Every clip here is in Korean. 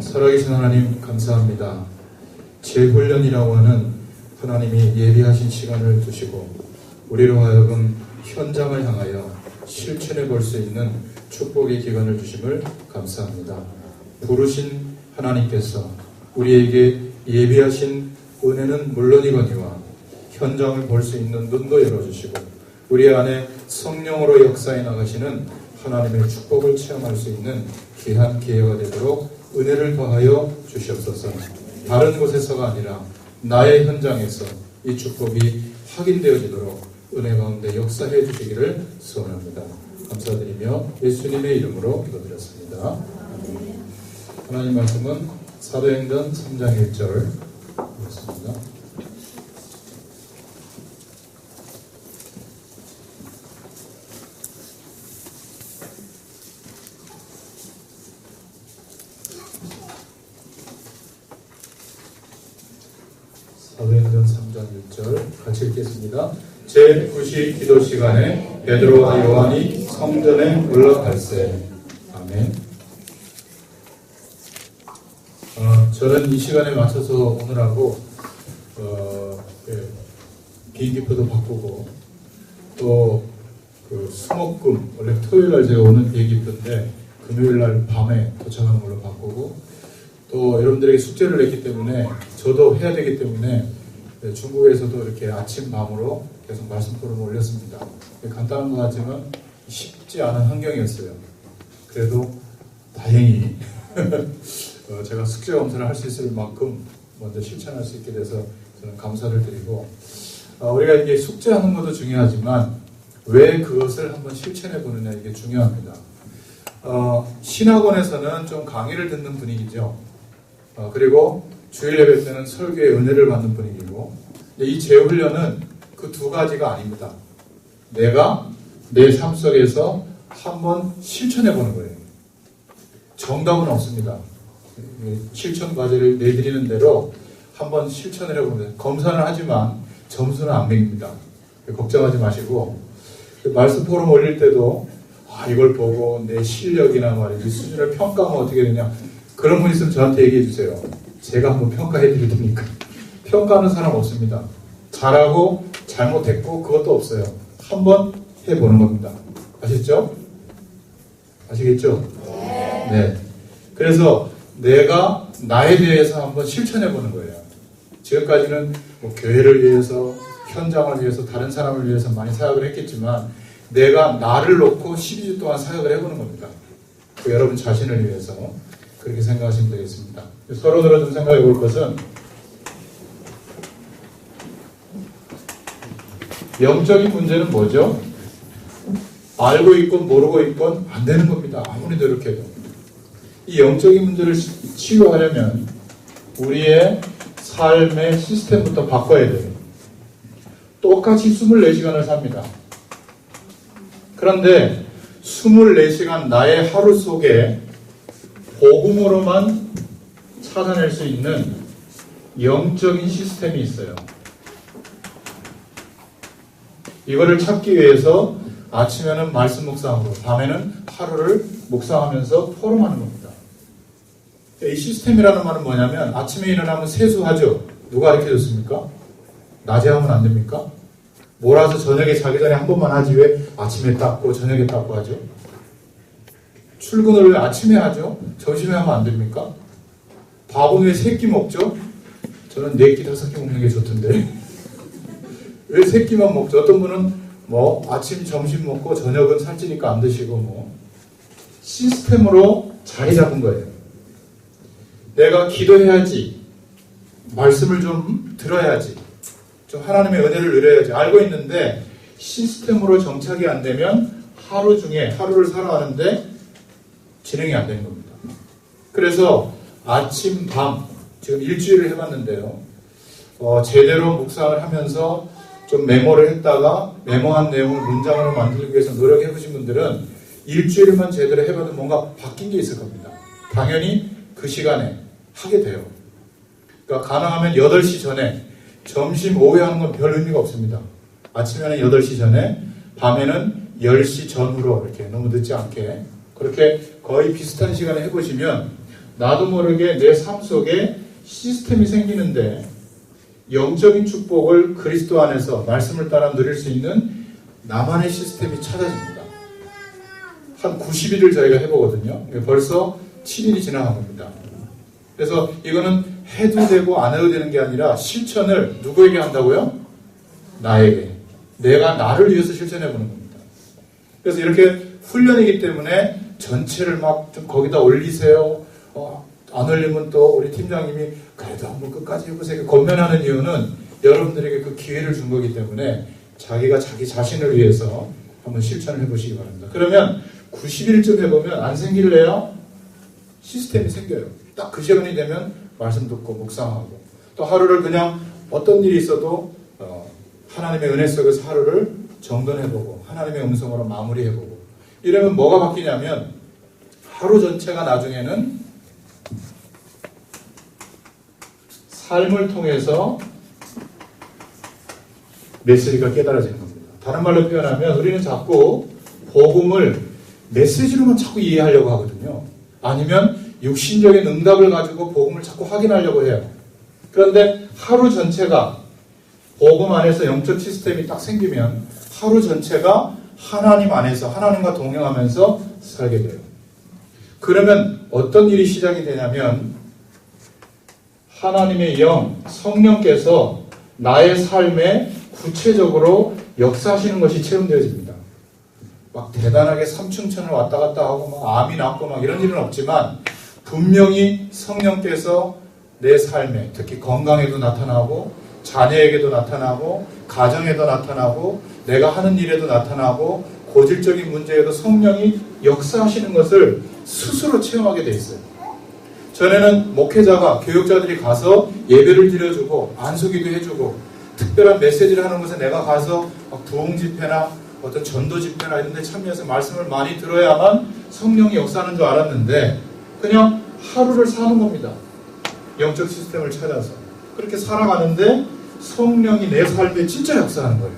살아계신 하나님 감사합니다. 재훈련이라고 하는 하나님이 예비하신 시간을 두시고 우리로 하여금 현장을 향하여 실천해 볼 수 있는 축복의 기간을 주심을 감사합니다. 부르신 하나님께서 우리에게 예비하신 은혜는 물론이거니와 현장을 볼 수 있는 눈도 열어주시고 우리 안에 성령으로 역사해 나가시는 하나님의 축복을 체험할 수 있는 귀한 기회가 되도록 은혜를 더하여 주시옵소서. 다른 곳에서가 아니라 나의 현장에서 이 축복이 확인되어지도록 은혜 가운데 역사해 주시기를 소원합니다. 감사드리며 예수님의 이름으로 기도드렸습니다. 하나님 말씀은 사도행전 3장 1절 보겠습니다. 사도행전 3장 1절 같이 읽겠습니다. 제9시 기도 시간에 베드로와 요한이 성전에 올라갈세. 아멘. 저는 이 시간에 맞춰서 오늘하고 비행기표도 바꾸고 또 수목금 원래 토요일날 제가 오는 비행기표인데 금요일날 밤에 도착하는 걸로 바꾸고 또 여러분들에게 숙제를 냈기 때문에 저도 해야 되기 때문에 중국에서도 이렇게 아침 밤으로 계속 말씀 토론을 올렸습니다. 간단한 것 같지만 쉽지 않은 환경이었어요. 그래도 다행히 제가 숙제 검사를 할 수 있을 만큼 먼저 실천할 수 있게 돼서 저는 감사를 드리고 우리가 이게 숙제하는 것도 중요하지만 왜 그것을 한번 실천해 보느냐 이게 중요합니다. 신학원에서는 좀 강의를 듣는 분위기죠. 그리고 주일 예배 때는 설교의 은혜를 받는 분위기고 이 재훈련은 그 두 가지가 아닙니다. 내가 내 삶 속에서 한번 실천해 보는 거예요. 정답은 없습니다. 실천 과제를 내드리는 대로 한번 실천을 해보면 검사는 하지만 점수는 안 매깁니다. 걱정하지 마시고 말씀 포럼 올릴 때도 이걸 보고 내 실력이나 말이야 이 수준을 평가하면 어떻게 되냐 그런 분 있으면 저한테 얘기해 주세요. 제가 한번 평가해 드릴 테니까. 평가하는 사람 없습니다. 잘하고 잘못했고 그것도 없어요. 한번 해보는 겁니다. 아시죠? 아시겠죠? 네. 그래서 내가 나에 대해서 한번 실천해 보는 거예요. 지금까지는 뭐 교회를 위해서 현장을 위해서 다른 사람을 위해서 많이 사역을 했겠지만 내가 나를 놓고 12주 동안 사역을 해보는 겁니다. 여러분 자신을 위해서 그렇게 생각하시면 되겠습니다. 서론으로 좀 생각해 볼 것은 영적인 문제는 뭐죠? 알고 있건 모르고 있건 안 되는 겁니다. 아무리 노력해도. 이 영적인 문제를 치유하려면 우리의 삶의 시스템부터 바꿔야 돼요. 똑같이 24시간을 삽니다. 그런데 24시간 나의 하루 속에 복음으로만 찾아낼 수 있는 영적인 시스템이 있어요. 이거를 찾기 위해서 아침에는 말씀 묵상하고 밤에는 하루를 묵상하면서 포럼하는 겁니다. 이 시스템이라는 말은 뭐냐면 아침에 일어나면 세수하죠. 누가 가르쳐줬습니까? 낮에 하면 안 됩니까? 몰아서 저녁에 자기 전에 한 번만 하지 왜 아침에 닦고 저녁에 닦고 하죠? 출근을 왜 아침에 하죠? 점심에 하면 안 됩니까? 밥은 왜 3끼 먹죠? 저는 4끼, 5끼 먹는 게 좋던데 왜 3끼만 먹죠? 어떤 분은 뭐 아침, 점심 먹고 저녁은 살찌니까 안 드시고 뭐 시스템으로 자리 잡은 거예요. 내가 기도해야지, 말씀을 좀 들어야지, 좀 하나님의 은혜를 누려야지 알고 있는데 시스템으로 정착이 안 되면 하루 중에 하루를 살아가는데 진행이 안 되는 겁니다. 그래서 아침, 밤 지금 일주일을 해봤는데요. 제대로 묵상을 하면서 좀 메모를 했다가 메모한 내용을 문장으로 만들기 위해서 노력해보신 분들은 일주일만 제대로 해봐도 뭔가 바뀐 게 있을 겁니다. 당연히 그 시간에 하게 돼요. 그러니까 가능하면 8시 전에 점심, 오후에 하는 건 별 의미가 없습니다. 아침에는 8시 전에 밤에는 10시 전후로 이렇게 너무 늦지 않게 그렇게 거의 비슷한 시간에 해보시면 나도 모르게 내 삶 속에 시스템이 생기는데 영적인 축복을 그리스도 안에서 말씀을 따라 누릴 수 있는 나만의 시스템이 찾아집니다. 한 90일을 저희가 해보거든요. 벌써 7일이 지나간 겁니다. 그래서 이거는 해도 되고 안 해도 되는 게 아니라 실천을 누구에게 한다고요? 나에게. 내가 나를 위해서 실천해 보는 겁니다. 그래서 이렇게 훈련이기 때문에 전체를 막 좀 거기다 올리세요. 안 올리면 또 우리 팀장님이 그래도 한번 끝까지 해보세요. 건면하는 이유는 여러분들에게 그 기회를 준 거기 때문에 자기가 자기 자신을 위해서 한번 실천을 해보시기 바랍니다. 그러면 90일쯤 해보면 안 생길래요? 시스템이 생겨요. 딱 그 시간이 되면 말씀 듣고 묵상하고 또 하루를 그냥 어떤 일이 있어도 하나님의 은혜 속에서 하루를 정돈해보고 하나님의 음성으로 마무리해보고 이러면 뭐가 바뀌냐면 하루 전체가 나중에는 삶을 통해서 메시지가 깨달아지는 겁니다. 다른 말로 표현하면 우리는 자꾸 복음을 메시지로만 자꾸 이해하려고 하거든요. 아니면 육신적인 응답을 가지고 복음을 자꾸 확인하려고 해요. 그런데 하루 전체가 복음 안에서 영적 시스템이 딱 생기면 하루 전체가 하나님 안에서 하나님과 동행하면서 살게 돼요. 그러면 어떤 일이 시작이 되냐면 하나님의 영, 성령께서 나의 삶에 구체적으로 역사하시는 것이 체험되어집니다. 막 대단하게 삼층천을 왔다 갔다 하고 막 암이 낫고 막 이런 일은 없지만 분명히 성령께서 내 삶에 특히 건강에도 나타나고 자녀에게도 나타나고 가정에도 나타나고 내가 하는 일에도 나타나고 고질적인 문제에도 성령이 역사하시는 것을 스스로 체험하게 돼 있어요. 전에는 목회자가 교육자들이 가서 예배를 드려주고 안수기도 해주고 특별한 메시지를 하는 곳에 내가 가서 부흥 집회나 어떤 전도 집회나 이런 데 참여해서 말씀을 많이 들어야만 성령이 역사하는 줄 알았는데 그냥 하루를 사는 겁니다. 영적 시스템을 찾아서 그렇게 살아가는데 성령이 내 삶에 진짜 역사하는 거예요.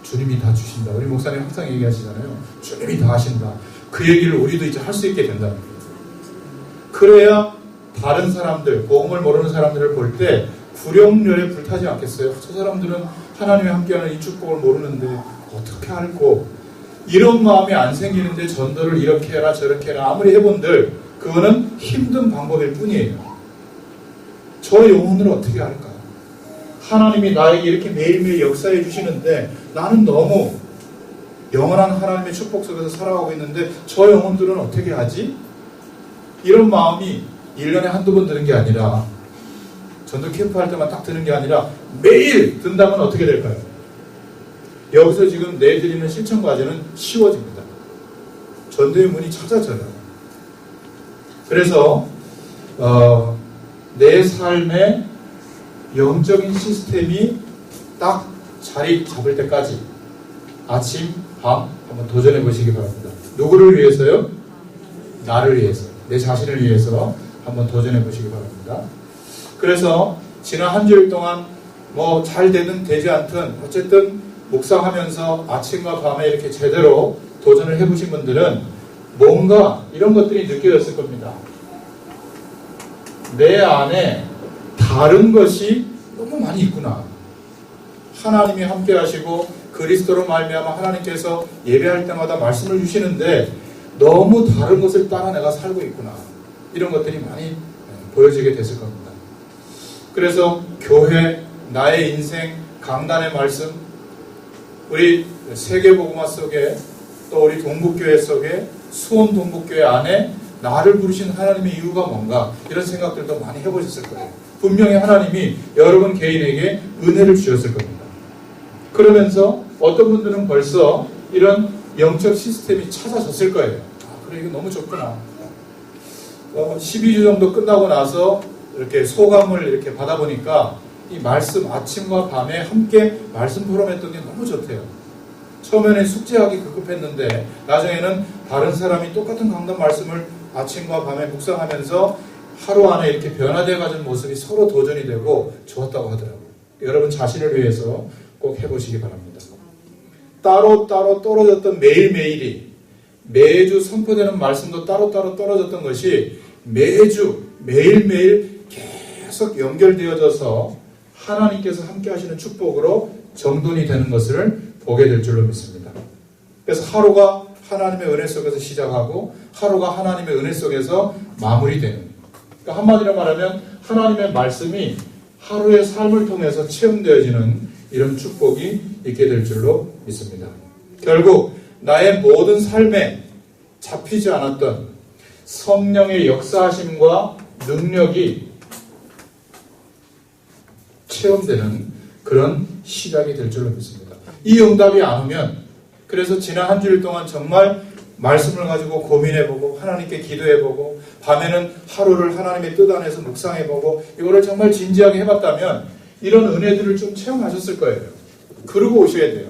주님이 다 주신다. 우리 목사님 항상 얘기하시잖아요. 주님이 다 하신다. 그 얘기를 우리도 이제 할 수 있게 된다는 거예요. 그래야 다른 사람들, 복음을 모르는 사람들을 볼 때 구령열에 불타지 않겠어요? 저 사람들은 하나님이 함께하는 이 축복을 모르는데 어떻게 알고 이런 마음이 안 생기는데 전도를 이렇게 해라 저렇게 해라 아무리 해본들 그거는 힘든 방법일 뿐이에요. 저 영혼을 어떻게 알까요? 하나님이 나에게 이렇게 매일매일 역사해 주시는데 나는 너무 영원한 하나님의 축복 속에서 살아가고 있는데 저 영혼들은 어떻게 하지? 이런 마음이 1년에 한두 번 드는 게 아니라 전도 캠프 할 때만 딱 드는 게 아니라 매일 든다면 어떻게 될까요? 여기서 지금 내드리는 실천 과제는 쉬워집니다. 전도의 문이 찾아져요. 그래서 내 삶의 영적인 시스템이 딱 자리 잡을 때까지 아침, 밤 한번 도전해 보시기 바랍니다. 누구를 위해서요? 나를 위해서, 내 자신을 위해서 한번 도전해 보시기 바랍니다. 그래서 지난 한 주일 동안 뭐 잘 되든 되지 않든 어쨌든 묵상하면서 아침과 밤에 이렇게 제대로 도전을 해보신 분들은 뭔가 이런 것들이 느껴졌을 겁니다. 내 안에 다른 것이 너무 많이 있구나. 하나님이 함께 하시고 그리스도로 말미암아 하나님께서 예배할 때마다 말씀을 주시는데 너무 다른 것을 따라 내가 살고 있구나. 이런 것들이 많이 보여지게 됐을 겁니다. 그래서 교회, 나의 인생, 강단의 말씀, 우리 세계복음화 속에 또 우리 동북교회 속에 수원 동북교회 안에 나를 부르신 하나님의 이유가 뭔가 이런 생각들도 많이 해보셨을 거예요. 분명히 하나님이 여러분 개인에게 은혜를 주셨을 겁니다. 그러면서 어떤 분들은 벌써 이런 영적 시스템이 찾아졌을 거예요. 그래 이거 너무 좋구나. 12주 정도 끝나고 나서 이렇게 소감을 이렇게 받아보니까 이 말씀 아침과 밤에 함께 말씀 포럼했던 게 너무 좋대요. 처음에는 숙제하기 급급했는데 나중에는 다른 사람이 똑같은 강단 말씀을 아침과 밤에 묵상하면서 하루 안에 이렇게 변화되어가는 모습이 서로 도전이 되고 좋았다고 하더라고요. 여러분 자신을 위해서 꼭 해보시기 바랍니다. 따로 떨어졌던 매일매일이 매주 선포되는 말씀도 따로따로 떨어졌던 것이 매주 매일매일 계속 연결되어져서 하나님께서 함께 하시는 축복으로 정돈이 되는 것을 보게 될 줄로 믿습니다. 그래서 하루가 하나님의 은혜 속에서 시작하고 하루가 하나님의 은혜 속에서 마무리되는, 그러니까 한마디로 말하면 하나님의 말씀이 하루의 삶을 통해서 체험되어지는 이런 축복이 있게 될 줄로 믿습니다. 결국 나의 모든 삶에 잡히지 않았던 성령의 역사하심과 능력이 체험되는 그런 시작이 될 줄로 믿습니다. 이 응답이 안 오면, 그래서 지난 한 주일 동안 정말 말씀을 가지고 고민해보고 하나님께 기도해보고 밤에는 하루를 하나님의 뜻 안에서 묵상해보고 이거를 정말 진지하게 해봤다면 이런 은혜들을 좀 체험하셨을 거예요. 그러고 오셔야 돼요.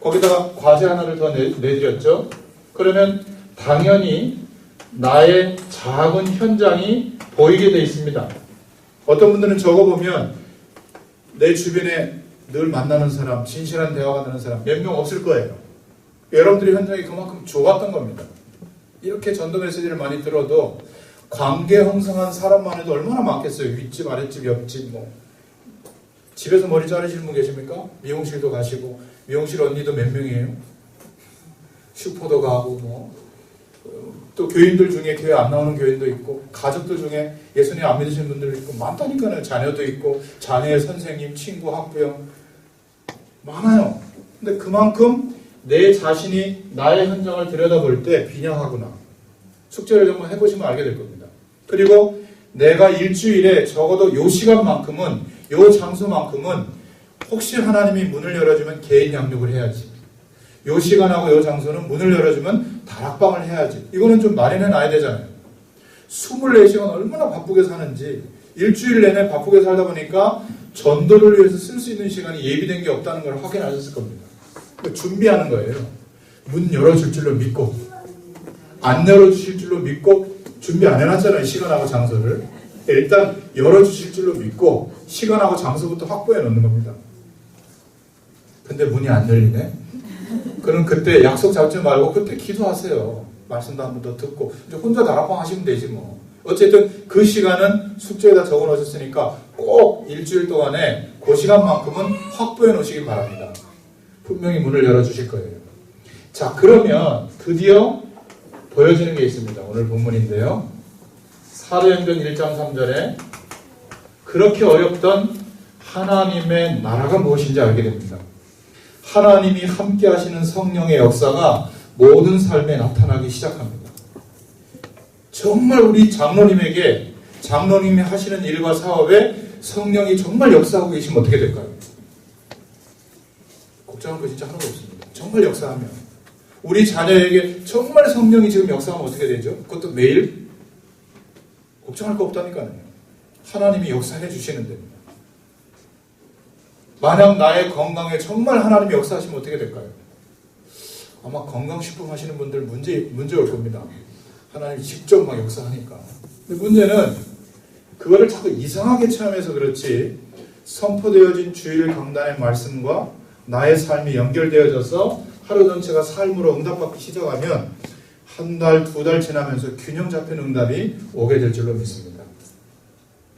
거기다가 과제 하나를 더 내드렸죠. 그러면 당연히 나의 작은 현장이 보이게 돼 있습니다. 어떤 분들은 적어보면 내 주변에 늘 만나는 사람, 진실한 대화가 되는 사람 몇 명 없을 거예요. 여러분들의 현장이 그만큼 좋았던 겁니다. 이렇게 전도 메시지를 많이 들어도 관계 형성한 사람만 해도 얼마나 많겠어요. 윗집, 아랫집, 옆집 뭐. 집에서 머리 자르시는 분 계십니까? 미용실도 가시고, 미용실 언니도 몇 명이에요? 슈퍼도 가고 뭐. 또 교인들 중에 교회 안 나오는 교인도 있고, 가족들 중에 예수님 안 믿으시는 분들도 있고, 많다니까요. 자녀도 있고, 자녀의 선생님, 친구, 학부형 많아요. 근데 그만큼 내 자신이 나의 현장을 들여다볼 때 빈약하구나. 숙제를 정말 해보시면 알게 될 겁니다. 그리고 내가 일주일에 적어도 요 시간만큼은, 요 장소만큼은 혹시 하나님이 문을 열어주면 개인 양육을 해야지. 요 시간하고 요 장소는 문을 열어주면 다락방을 해야지. 이거는 좀 마련해 놔야 되잖아요. 24시간 얼마나 바쁘게 사는지, 일주일 내내 바쁘게 살다 보니까 전도를 위해서 쓸 수 있는 시간이 예비된 게 없다는 걸 확인하셨을 겁니다. 준비하는 거예요. 문 열어줄 줄로 믿고, 안 열어주실 줄로 믿고 준비 안 해놨잖아요. 시간하고 장소를. 일단 열어주실 줄로 믿고 시간하고 장소부터 확보해 놓는 겁니다. 근데 문이 안 열리네? 그럼 그때 약속 잡지 말고 그때 기도하세요. 말씀도 한 번 더 듣고 이제 혼자 다락방 하시면 되지 뭐. 어쨌든 그 시간은 숙제에다 적어 놓으셨으니까 꼭 일주일 동안에 그 시간만큼은 확보해 놓으시기 바랍니다. 분명히 문을 열어주실 거예요. 자, 그러면 드디어 보여지는 게 있습니다. 오늘 본문인데요. 사도행전 1장 3절에 그렇게 어렵던 하나님의 나라가 무엇인지 알게 됩니다. 하나님이 함께 하시는 성령의 역사가 모든 삶에 나타나기 시작합니다. 정말 우리 장로님에게, 장로님이 하시는 일과 사업에 성령이 정말 역사하고 계시면 어떻게 될까요? 걱정할 거 진짜 하나도 없습니다. 정말 역사하면. 우리 자녀에게 정말 성령이 지금 역사하면 어떻게 되죠? 그것도 매일? 걱정할 거 없다니까요. 하나님이 역사해 주시는 됩니다. 만약 나의 건강에 정말 하나님이 역사하시면 어떻게 될까요? 아마 건강식품 하시는 분들 문제 올 겁니다. 하나님이 직접 막 역사하니까. 근데 문제는 그거를 자꾸 이상하게 체험해서 그렇지, 선포되어진 주일 강단의 말씀과 나의 삶이 연결되어져서 하루 전체가 삶으로 응답받기 시작하면 한 달, 두 달 지나면서 균형 잡힌 응답이 오게 될 줄로 믿습니다.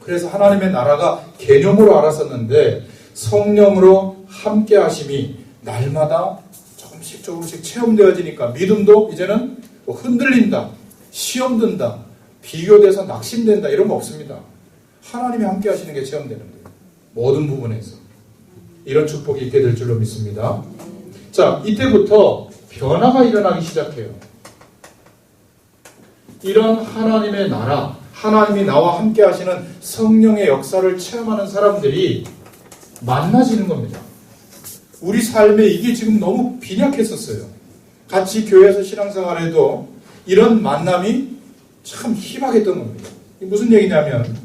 그래서 하나님의 나라가 개념으로 알았었는데 성령으로 함께 하심이 날마다 조금씩 체험되어지니까 믿음도 이제는 흔들린다, 시험 든다, 비교돼서 낙심된다 이런 거 없습니다. 하나님이 함께 하시는 게 체험되는 거예요. 모든 부분에서. 이런 축복이 있게 될 줄로 믿습니다. 자, 이때부터 변화가 일어나기 시작해요. 이런 하나님의 나라, 하나님이 나와 함께 하시는 성령의 역사를 체험하는 사람들이 만나지는 겁니다. 우리 삶에 이게 지금 너무 빈약했었어요. 같이 교회에서 신앙생활해도 이런 만남이 참 희박했던 겁니다. 무슨 얘기냐면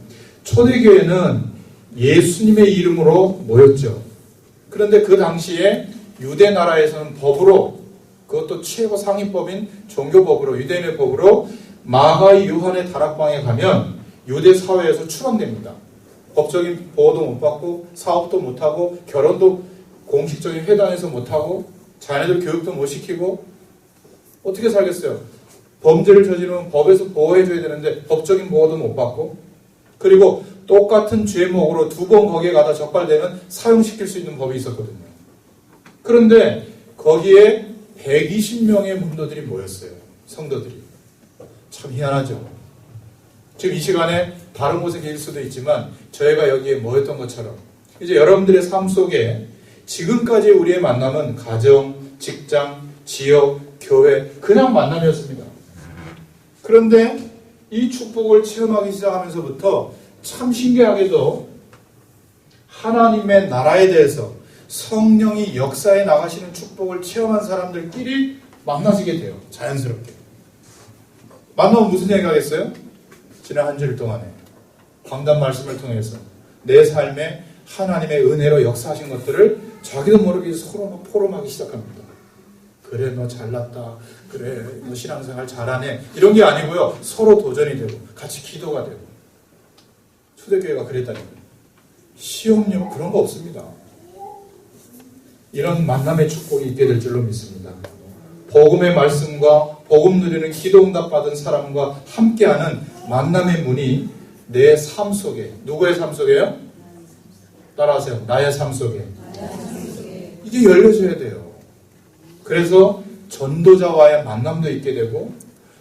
초대교회는 예수님의 이름으로 모였죠. 그런데 그 당시에 유대 나라에서는 법으로, 그것도 최고 상위법인 종교법으로, 유대인의 법으로 마가의 요한의 다락방에 가면 유대 사회에서 추방됩니다. 법적인 보호도 못 받고 사업도 못하고 결혼도 공식적인 회당에서 못하고 자녀들 교육도 못 시키고 어떻게 살겠어요? 범죄를 저지르면 법에서 보호해줘야 되는데 법적인 보호도 못 받고, 그리고 똑같은 죄목으로 2번 거기에 가다 적발되면 사형시킬 수 있는 법이 있었거든요. 그런데 거기에 120명의 문도들이 모였어요. 성도들이. 참 희한하죠. 지금 이 시간에 다른 곳에 계실 수도 있지만 저희가 여기에 모였던 것처럼 이제 여러분들의 삶 속에 지금까지 우리의 만남은 가정, 직장, 지역, 교회 그냥 만남이었습니다. 그런데 이 축복을 체험하기 시작하면서부터 참 신기하게도 하나님의 나라에 대해서 성령이 역사에 나가시는 축복을 체험한 사람들끼리 만나시게 돼요. 자연스럽게. 만나면 무슨 생각하겠어요? 지난 한 주일 동안에 광단 말씀을 통해서 내 삶에 하나님의 은혜로 역사하신 것들을 자기도 모르게 서로 막 포럼하기 시작합니다. 그래 너 잘났다. 그래 너 신앙생활 잘하네. 이런 게 아니고요. 서로 도전이 되고 같이 기도가 되고. 초대교회가 그랬다니까요. 시험요 그런 거 없습니다. 이런 만남의 축복이 있게 될 줄로 믿습니다. 복음의 말씀과 복음 누리는 기도 응답 받은 사람과 함께하는 만남의 문이 내 삶 속에, 누구의 삶 속에요? 따라하세요. 나의 삶 속에. 이게 열려져야 돼요. 그래서 전도자와의 만남도 있게 되고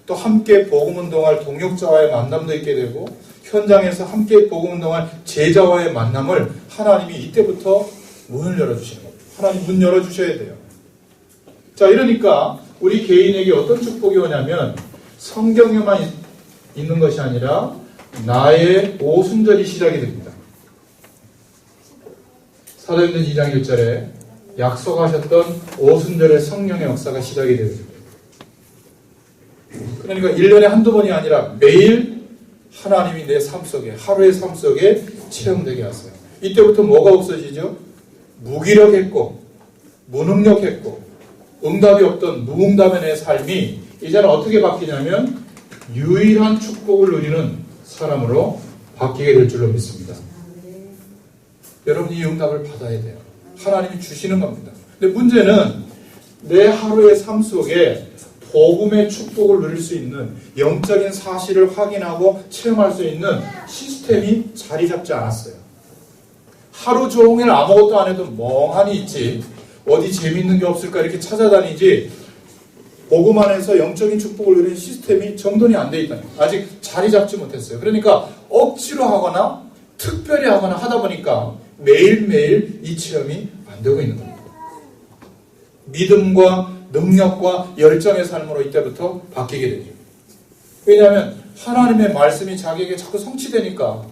또 함께 복음 운동할 동역자와의 만남도 있게 되고 현장에서 함께 복음 운동할 제자와의 만남을 하나님이 이때부터 문을 열어주시는 겁니다. 하나님 문 열어주셔야 돼요. 자, 이러니까 우리 개인에게 어떤 축복이 오냐면 성경에만 있는 것이 아니라 나의 오순절이 시작이 됩니다. 사도행전 2장 1절에 약속하셨던 오순절의 성령의 역사가 시작이 됩니다. 그러니까 1년에 한두 번이 아니라 매일 하나님이 내 삶 속에, 하루의 삶 속에 체험되게 하세요. 이때부터 뭐가 없어지죠? 무기력했고 무능력했고 응답이 없던 무응답의 내 삶이 이제는 어떻게 바뀌냐면 유일한 축복을 누리는 사람으로 바뀌게 될 줄로 믿습니다. 여러분이 이 응답을 받아야 돼요. 하나님이 주시는 겁니다. 근데 문제는 내 하루의 삶 속에 복음의 축복을 누릴 수 있는 영적인 사실을 확인하고 체험할 수 있는 시스템이 자리 잡지 않았어요. 하루 종일 아무것도 안 해도 멍하니 있지 어디 재밌는 게 없을까 이렇게 찾아다니지 복음 안에서 영적인 축복을 누리는 시스템이 정돈이 안 돼 있다. 아직 자리 잡지 못했어요. 그러니까 억지로 하거나 특별히 하거나 하다 보니까 매일매일 이 체험이 안 되고 있는 겁니다. 믿음과 능력과 열정의 삶으로 이때부터 바뀌게 되죠. 왜냐하면 하나님의 말씀이 자기에게 자꾸 성취되니까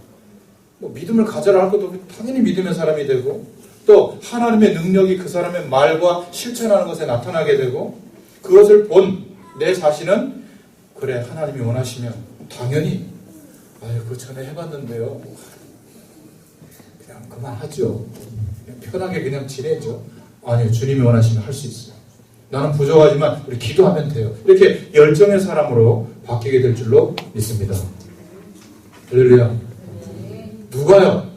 뭐 믿음을 가져라 할 것도 없고 당연히 믿음의 사람이 되고 또 하나님의 능력이 그 사람의 말과 실천하는 것에 나타나게 되고 그것을 본 내 자신은 그래 하나님이 원하시면 당연히 아유 그 전에 해봤는데요 그냥 그만하죠. 그냥 편하게 그냥 지내죠. 아니요 주님이 원하시면 할 수 있어요. 나는 부족하지만 우리 기도하면 돼요. 이렇게 열정의 사람으로 바뀌게 될 줄로 믿습니다. 할렐루야. 누가요?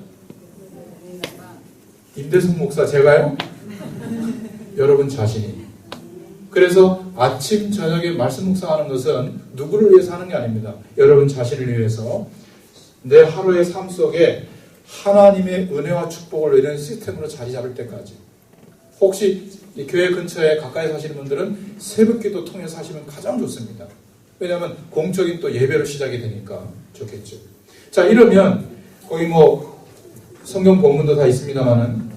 임대성 목사 제가요? 여러분 자신이. 그래서 아침 저녁에 말씀 묵상하는 것은 누구를 위해서 하는 게 아닙니다. 여러분 자신을 위해서 내 하루의 삶 속에 하나님의 은혜와 축복을 누리는 시스템으로 자리 잡을 때까지. 혹시 이 교회 근처에 가까이 사시는 분들은 새벽기도 통해서 하시면 가장 좋습니다. 왜냐하면 공적인 또 예배로 시작이 되니까 좋겠죠. 자 이러면 거기 뭐 성경 본문도 다 있습니다만은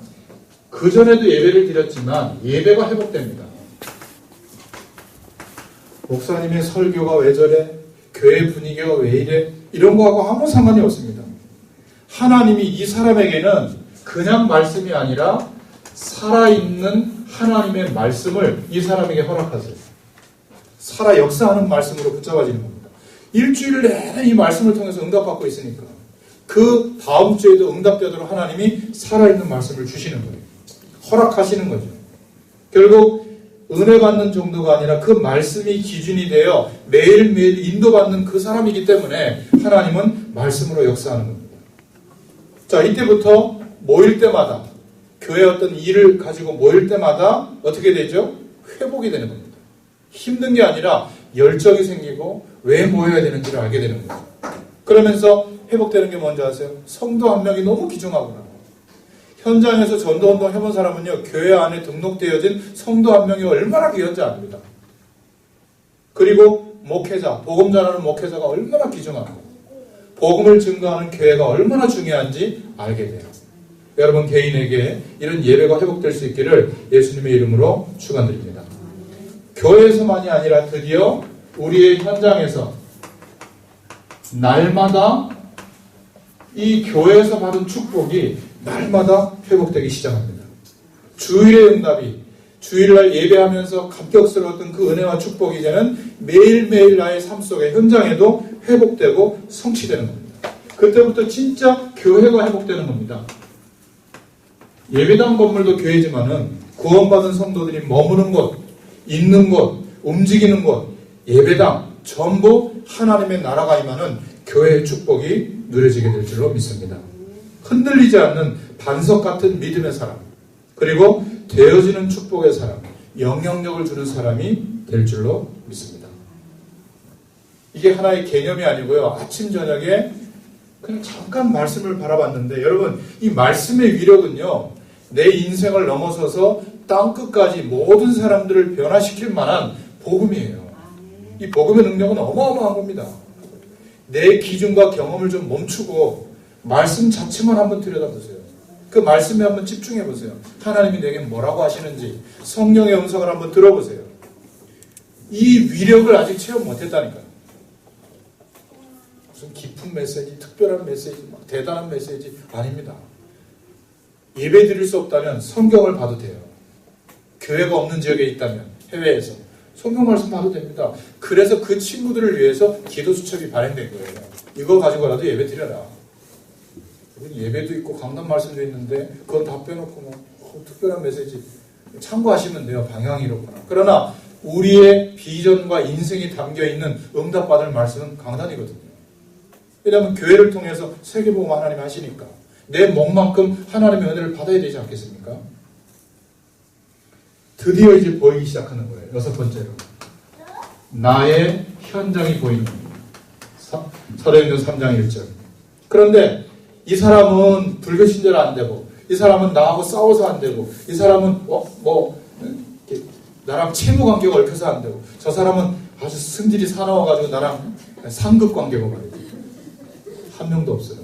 그 전에도 예배를 드렸지만 예배가 회복됩니다. 목사님의 설교가 왜 저래? 교회 분위기가 왜 이래? 이런 거하고 아무 상관이 없습니다. 하나님이 이 사람에게는 그냥 말씀이 아니라 살아있는 하나님의 말씀을 이 사람에게 허락하세요. 살아 역사하는 말씀으로 붙잡아지는 겁니다. 일주일 내내 이 말씀을 통해서 응답받고 있으니까 그 다음 주에도 응답되도록 하나님이 살아있는 말씀을 주시는 거예요. 허락하시는 거죠. 결국 은혜 받는 정도가 아니라 그 말씀이 기준이 되어 매일매일 인도받는 그 사람이기 때문에 하나님은 말씀으로 역사하는 겁니다. 자, 이때부터 모일 때마다 교회 어떤 일을 가지고 모일 때마다 어떻게 되죠? 회복이 되는 겁니다. 힘든 게 아니라 열정이 생기고 왜 모여야 되는지를 알게 되는 거예요. 그러면서 회복되는 게 뭔지 아세요? 성도 한 명이 너무 귀중하구나. 현장에서 전도운동 해본 사람은요, 교회 안에 등록되어진 성도 한 명이 얼마나 귀한지 압니다. 그리고 목회자, 복음 전하는 목회자가 얼마나 귀중하고 복음을 증거하는 교회가 얼마나 중요한지 알게 돼요. 여러분 개인에게 이런 예배가 회복될 수 있기를 예수님의 이름으로 축원드립니다. 교회에서만이 아니라 드디어 우리의 현장에서 날마다 이 교회에서 받은 축복이 날마다 회복되기 시작합니다. 주일의 응답이 주일날 예배하면서 감격스러웠던 그 은혜와 축복이 이제는 매일매일 나의 삶 속에 현장에도 회복되고 성취되는 겁니다. 그때부터 진짜 교회가 회복되는 겁니다. 예배당 건물도 교회지만은 구원받은 성도들이 머무는 곳, 있는 곳, 움직이는 곳, 예배당 전부 하나님의 나라가 임하는 교회의 축복이 누려지게 될 줄로 믿습니다. 흔들리지 않는 반석 같은 믿음의 사람, 그리고 되어지는 축복의 사람, 영향력을 주는 사람이 될 줄로 믿습니다. 이게 하나의 개념이 아니고요. 아침 저녁에 그냥 잠깐 말씀을 바라봤는데 여러분 이 말씀의 위력은요. 내 인생을 넘어서서 땅끝까지 모든 사람들을 변화시킬 만한 복음이에요. 이 복음의 능력은 어마어마한 겁니다. 내 기준과 경험을 좀 멈추고 말씀 자체만 한번 들여다보세요. 그 말씀에 한번 집중해보세요. 하나님이 내게 뭐라고 하시는지 성령의 음성을 한번 들어보세요. 이 위력을 아직 체험 못했다니까요. 무슨 깊은 메시지, 특별한 메시지, 막 대단한 메시지 아닙니다. 예배 드릴 수 없다면 성경을 봐도 돼요. 교회가 없는 지역에 있다면 해외에서 성경 말씀 봐도 됩니다. 그래서 그 친구들을 위해서 기도 수첩이 발행된 거예요. 이거 가지고라도 예배 드려라. 예배도 있고 강단 말씀도 있는데 그건 다 빼놓고 뭐 특별한 메시지 참고하시면 돼요. 방향이 이렇구나. 그러나 우리의 비전과 인생이 담겨있는 응답받을 말씀은 강단이거든요. 왜냐하면 교회를 통해서 세계복음 하나님 하시니까 내 몸만큼 하나님의 은혜를 받아야 되지 않겠습니까? 드디어 이제 보이기 시작하는 거예요. 6번째로 나의 현장이 보이는 겁니다. 사도행전 3장 1절. 그런데 이 사람은 불교 신자로 안 되고 이 사람은 나하고 싸워서 안 되고 이 사람은 나랑 채무 관계가 얽혀서 안 되고 저 사람은 아주 승질이 사나워가지고 나랑 상급 관계가 말이지. 한 명도 없어요.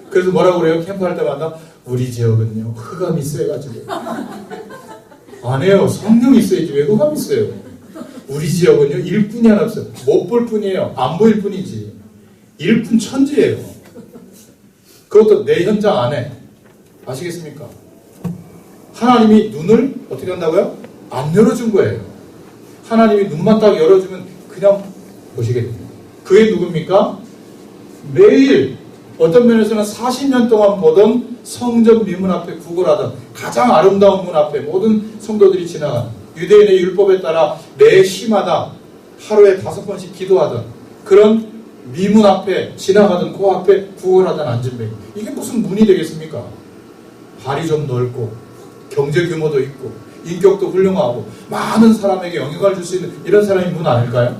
그래서 뭐라고 그래요? 캠프할 때마다 우리 지역은요 흑암이 세가지고 안 해요. 성령이 있어야지 왜 흑암이 있어요. 우리 지역은요 일꾼이 하나 없어요. 못 볼 뿐이에요. 안 보일 뿐이지. 일꾼 천지예요. 그것도 내 현장 안에. 아시겠습니까? 하나님이 눈을 어떻게 한다고요? 안 열어준 거예요. 하나님이 눈만 딱 열어주면 그냥 보시게 됩니다. 그게 누굽니까? 매일 어떤 면에서는 40년 동안 보던 성전 미문 앞에 구걸하던 가장 아름다운 문 앞에 모든 성도들이 지나간 유대인의 율법에 따라 매 시마다 하루에 5번씩 기도하던 그런 미문 앞에 지나가던 그 앞에 구걸하던 안진뱅이. 이게 무슨 문이 되겠습니까? 발이 좀 넓고 경제 규모도 있고 인격도 훌륭하고 많은 사람에게 영향을 줄 수 있는 이런 사람이 문 아닐까요?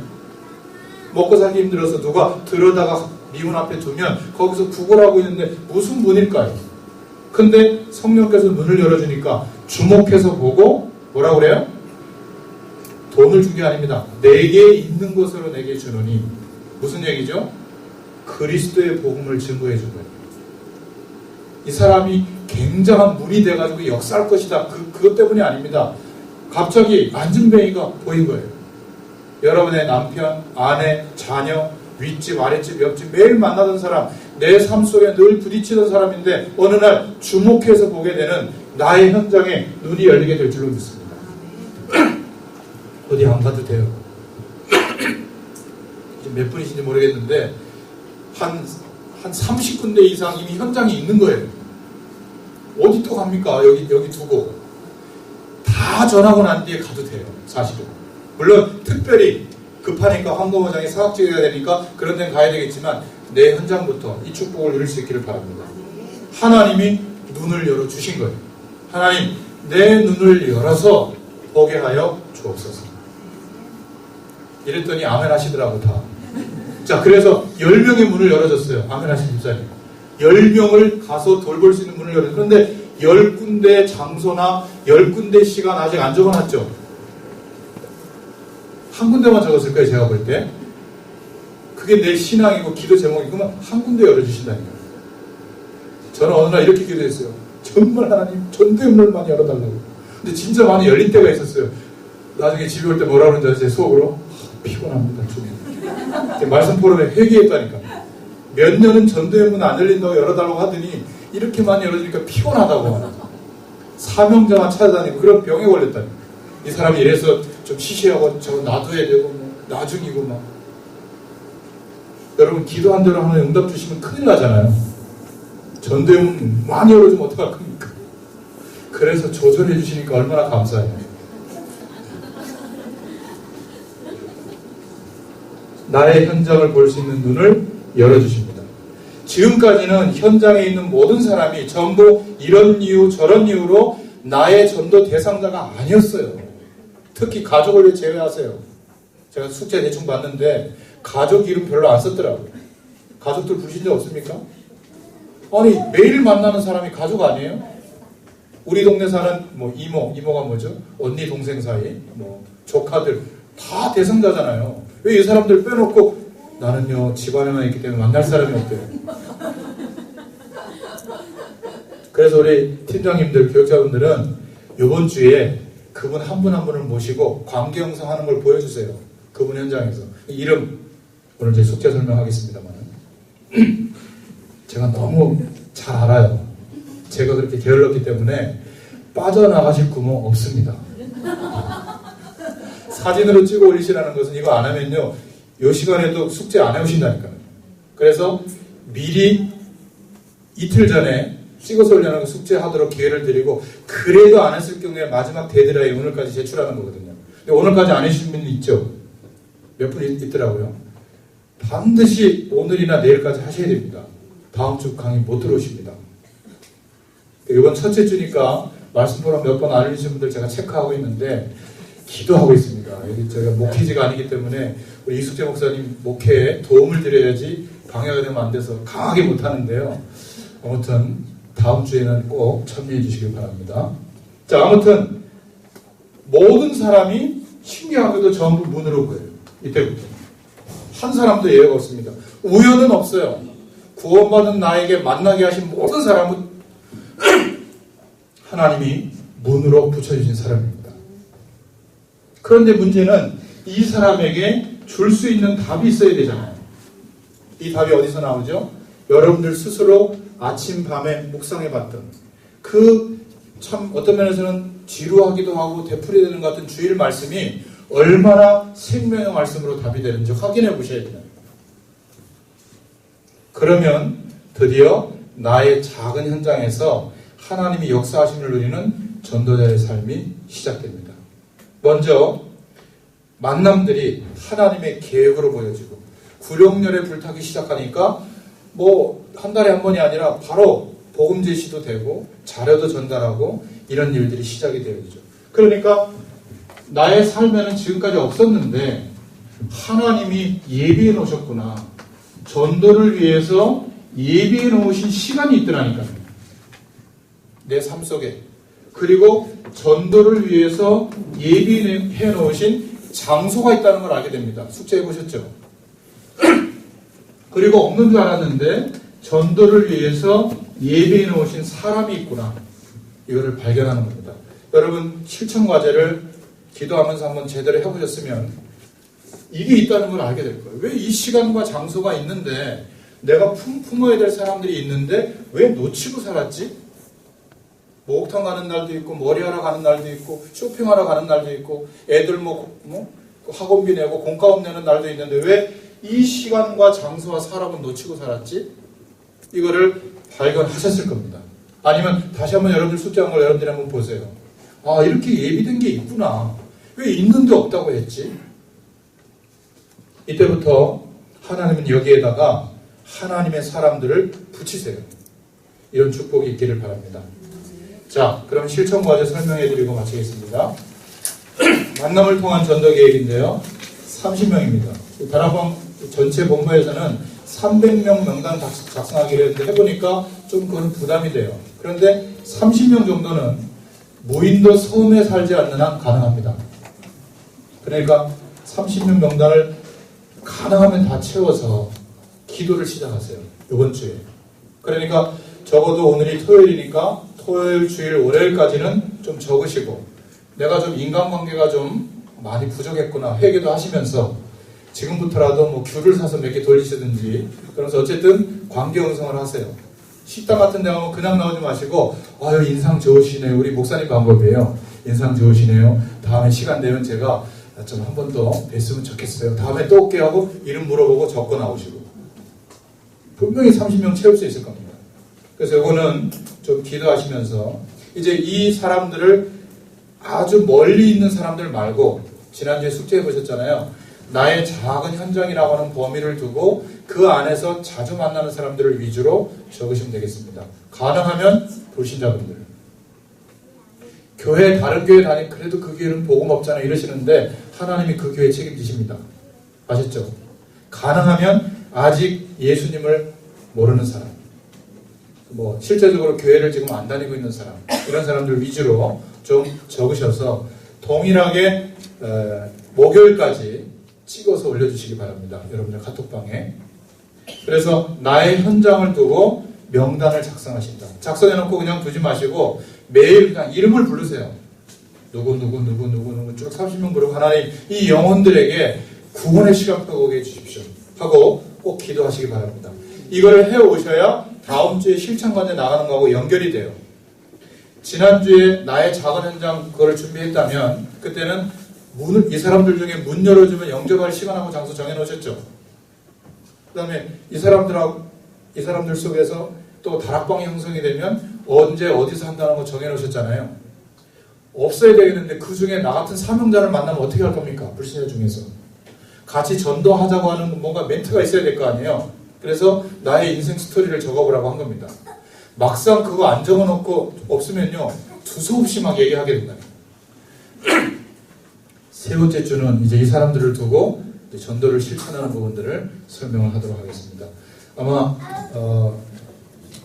먹고 살기 힘들어서 누가 들어다가 미문 앞에 두면 거기서 구걸하고 있는데 무슨 문일까요? 근데 성령께서 문을 열어주니까 주목해서 보고 뭐라고 그래요? 돈을 준 게 아닙니다. 내게 있는 것으로 내게 주노니 무슨 얘기죠? 그리스도의 복음을 증거해 준 거예요. 이 사람이 굉장한 문이 돼가지고 역사할 것이다. 그것 때문이 아닙니다. 갑자기 안진뱅이가 보인 거예요. 여러분의 남편, 아내, 자녀, 윗집, 아랫집, 옆집 매일 만나던 사람, 내 삶 속에 늘 부딪히던 사람인데 어느 날 주목해서 보게 되는 나의 현장에 눈이 열리게 될 줄로 믿습니다. 어디 안 가도 돼요. 몇 분이신지 모르겠는데 한 30군데 이상 이미 현장이 있는 거예요. 어디 또 갑니까? 여기 두고 다 전하고 난 뒤에 가도 돼요. 사실은. 물론 특별히 급하니까 황금어장에 사각지대가 되니까 그런 데는 가야 되겠지만 내 현장부터 이 축복을 누릴 수 있기를 바랍니다. 하나님이 눈을 열어주신 거예요. 하나님 내 눈을 열어서 보게 하여 주옵소서. 이랬더니 아멘 하시더라고 다. 자, 그래서 10명의 문을 열어줬어요. 아멘 하신 집사님. 10명을 가서 돌볼 수 있는 문을 열어줬어요. 그런데 10군데 장소나 10군데 시간 아직 안 적어놨죠? 한 군데만 적었을 거예요, 제가 볼 때. 그게 내 신앙이고 기도 제목이고, 그러면 한 군데 열어주신다니까요. 저는 어느 날 이렇게 기도했어요. 정말 하나님, 전도의 문을 많이 열어달라고. 근데 진짜 많이 열린 때가 있었어요. 나중에 집에 올 때 뭐라 그러는지 아세요? 속으로? 피곤합니다, 주님. 말씀 포럼에 회개했다니까. 몇 년은 전도의 문 안 열린다고 열어달라고 하더니 이렇게 많이 열어주니까 피곤하다고. 사명자만 찾아다니고 그런 병에 걸렸다니. 이 사람이 이래서 좀 시시하고 저거 놔둬야 되고 뭐 나중이고 막. 여러분 기도한 대로 하면 응답 주시면 큰일 나잖아요. 전도의 문 많이 열어주면 어떡할 겁니까? 그래서 조절해 주시니까 얼마나 감사해요. 나의 현장을 볼 수 있는 눈을 열어주십니다. 지금까지는 현장에 있는 모든 사람이 전부 이런 이유 저런 이유로 나의 전도 대상자가 아니었어요. 특히 가족을 제외하세요. 제가 숙제 대충 봤는데 가족 이름 별로 안 썼더라고요. 가족들 부르신 적 없습니까? 아니 매일 만나는 사람이 가족 아니에요? 우리 동네 사는 뭐 이모가 뭐죠? 언니 동생 사이 뭐 조카들 다 대상자잖아요. 왜 이 사람들 빼놓고 나는요 집안에만 있기 때문에 만날 사람이 없대요. 그래서 우리 팀장님들 교육자분들은 이번 주에 그분 한 분 한 분을 모시고 관계 형성하는 걸 보여주세요. 그분 현장에서. 이름 오늘 제 숙제 설명하겠습니다만 제가 너무 잘 알아요. 제가 그렇게 게을렀기 때문에 빠져나가실 구멍 없습니다. 사진으로 찍어 올리시라는 것은 이거 안 하면요 이 시간에도 숙제 안 해오신다니까요. 그래서 미리 이틀 전에 찍어서 올려놓은 숙제하도록 기회를 드리고 그래도 안 했을 경우에 마지막 데드라인 오늘까지 제출하는 거거든요. 근데 오늘까지 안 해주신 분이 있죠? 몇 분 있더라고요. 반드시 오늘이나 내일까지 하셔야 됩니다. 다음 주 강의 못 들어오십니다. 이번 첫째 주니까 말씀 보라 몇 번 알려주신 분들 제가 체크하고 있는데 기도하고 있습니다. 여기 제가 목회지가 아니기 때문에 우리 이숙재 목사님 목회에 도움을 드려야지 방해가 되면 안 돼서 강하게 못하는데요. 아무튼 다음 주에는 꼭 참여해 주시길 바랍니다. 자, 아무튼 모든 사람이 신기하게도 전부 문으로 보여요. 이때부터. 한 사람도 예외가 없습니다. 우연은 없어요. 구원받은 나에게 만나게 하신 모든 사람은 하나님이 문으로 붙여주신 사람입니다. 그런데 문제는 이 사람에게 줄 수 있는 답이 있어야 되잖아요. 이 답이 어디서 나오죠? 여러분들 스스로 아침 밤에 묵상해봤던 그 참 어떤 면에서는 지루하기도 하고 되풀이되는 것 같은 주일 말씀이 얼마나 생명의 말씀으로 답이 되는지 확인해 보셔야 돼요. 그러면 드디어 나의 작은 현장에서 하나님이 역사하심을 누리는 전도자의 삶이 시작됩니다. 먼저 만남들이 하나님의 계획으로 보여지고 구령열에 불타기 시작하니까 뭐 한 달에 한 번이 아니라 바로 복음 제시도 되고 자료도 전달하고 이런 일들이 시작이 되어지죠. 그러니까 나의 삶에는 지금까지 없었는데 하나님이 예비해 놓으셨구나. 전도를 위해서 예비해 놓으신 시간이 있더라니까요. 내 삶 속에. 그리고 전도를 위해서 예비해 놓으신 장소가 있다는 걸 알게 됩니다. 숙제해 보셨죠? 그리고 없는 줄 알았는데 전도를 위해서 예비해 놓으신 사람이 있구나. 이거를 발견하는 겁니다. 여러분 실천과제를 기도하면서 한번 제대로 해보셨으면 이게 있다는 걸 알게 될 거예요. 왜 이 시간과 장소가 있는데 내가 품어야 될 사람들이 있는데 왜 놓치고 살았지? 목욕탕 가는 날도 있고 머리하러 가는 날도 있고 쇼핑하러 가는 날도 있고 애들 학원비 내고 공과금 내는 날도 있는데 왜 이 시간과 장소와 사람은 놓치고 살았지? 이거를 발견하셨을 겁니다. 아니면 다시 한번 여러분들 숙제한 걸 여러분들이 한번 보세요. 아, 이렇게 예비된 게 있구나. 왜 있는데 없다고 했지? 이때부터 하나님은 여기에다가 하나님의 사람들을 붙이세요. 이런 축복이 있기를 바랍니다. 자, 그럼 실천과제 설명해드리고 마치겠습니다. 만남을 통한 전도 계획인데요. 30명입니다. 다락방 전체 본부에서는 300명 명단 작성하기로 했는데 해보니까 좀 그건 부담이 돼요. 그런데 30명 정도는 무인도 섬에 살지 않는 한 가능합니다. 그러니까 30명 명단을 가능하면 다 채워서 기도를 시작하세요. 이번 주에. 그러니까 적어도 오늘이 토요일이니까 토요일, 주일, 월요일까지는 좀 적으시고 내가 좀 인간관계가 좀 많이 부족했구나 회개도 하시면서 지금부터라도 뭐 귤을 사서 몇 개 돌리시든지 그러면서 어쨌든 관계 형성을 하세요. 식당 같은 데 가면 그냥 나오지 마시고 아유 인상 좋으시네요. 우리 목사님 방법이에요. 인상 좋으시네요. 다음에 시간 되면 제가 좀 한 번 더 뵀으면 좋겠어요. 다음에 또 올게요 하고 이름 물어보고 적고 나오시고 분명히 30명 채울 수 있을 겁니다. 그래서 이거는 좀 기도하시면서 이제 이 사람들을 아주 멀리 있는 사람들 말고 지난주에 숙제해 보셨잖아요. 나의 작은 현장이라고 하는 범위를 두고 그 안에서 자주 만나는 사람들을 위주로 적으시면 되겠습니다. 가능하면 불신자분들. 교회 다른 교회 다니 그래도 그 교회는 복음 없잖아 이러시는데 하나님이 그 교회 책임지십니다. 아셨죠? 가능하면 아직 예수님을 모르는 사람, 뭐 실제적으로 교회를 지금 안 다니고 있는 사람 이런 사람들 위주로 좀 적으셔서 동일하게 목요일까지 찍어서 올려주시기 바랍니다. 여러분들 카톡방에. 그래서 나의 현장을 두고 명단을 작성하신다. 작성해놓고 그냥 두지 마시고 매일 그냥 이름을 부르세요. 누구 쭉 30명 부르고 하나님 이 영혼들에게 구원의 시각도 오게 해주십시오 하고 꼭 기도하시기 바랍니다. 이거를 해오셔야 다음 주에 실천관에 나가는 거하고 연결이 돼요. 지난주에 나의 작은 현장 그거를 준비했다면 그때는 이 사람들 중에 문 열어주면 영접할 시간하고 장소 정해놓으셨죠. 그 다음에 이 사람들 속에서 또 다락방이 형성이 되면 언제 어디서 한다는 거 정해놓으셨잖아요. 없어야 되겠는데 그 중에 나 같은 사명자를 만나면 어떻게 할 겁니까? 불신자 중에서. 같이 전도하자고 하는 뭔가 멘트가 있어야 될 거 아니에요. 그래서 나의 인생 스토리를 적어보라고 한 겁니다. 막상 그거 안 적어놓고 없으면요 두서없이 막 얘기하게 된다. 세 번째 주는 이제 이 사람들을 두고 이제 전도를 실천하는 부분들을 설명을 하도록 하겠습니다. 아마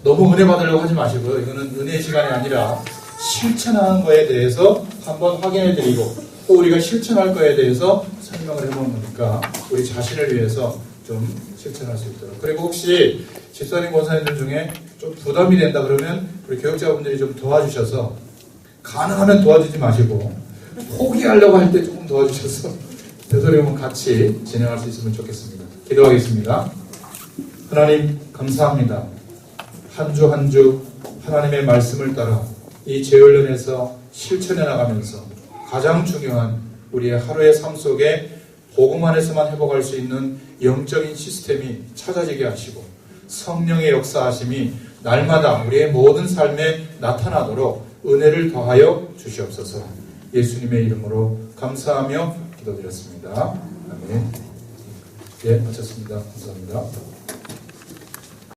너무 은혜 받으려고 하지 마시고요. 이거는 은혜의 시간이 아니라 실천하는 거에 대해서 한번 확인해 드리고 또 우리가 실천할 거에 대해서 설명을 해보는 거니까 우리 자신을 위해서 좀 실천할 수 있도록. 그리고 혹시 집사님 권사님들 중에 좀 부담이 된다 그러면 우리 교육자분들이 좀 도와주셔서 가능하면 도와주지 마시고 포기하려고 할 때 조금 도와주셔서 되도록이면 같이 진행할 수 있으면 좋겠습니다. 기도하겠습니다. 하나님 감사합니다. 한 주 한 주 하나님의 말씀을 따라 이 재훈련에서 실천해 나가면서 가장 중요한 우리의 하루의 삶 속에 복음 안에서만 회복할 수 있는 영적인 시스템이 찾아지게 하시고 성령의 역사하심이 날마다 우리의 모든 삶에 나타나도록 은혜를 더하여 주시옵소서. 예수님의 이름으로 감사하며 기도드렸습니다. 아멘. 예, 마쳤습니다. 감사합니다.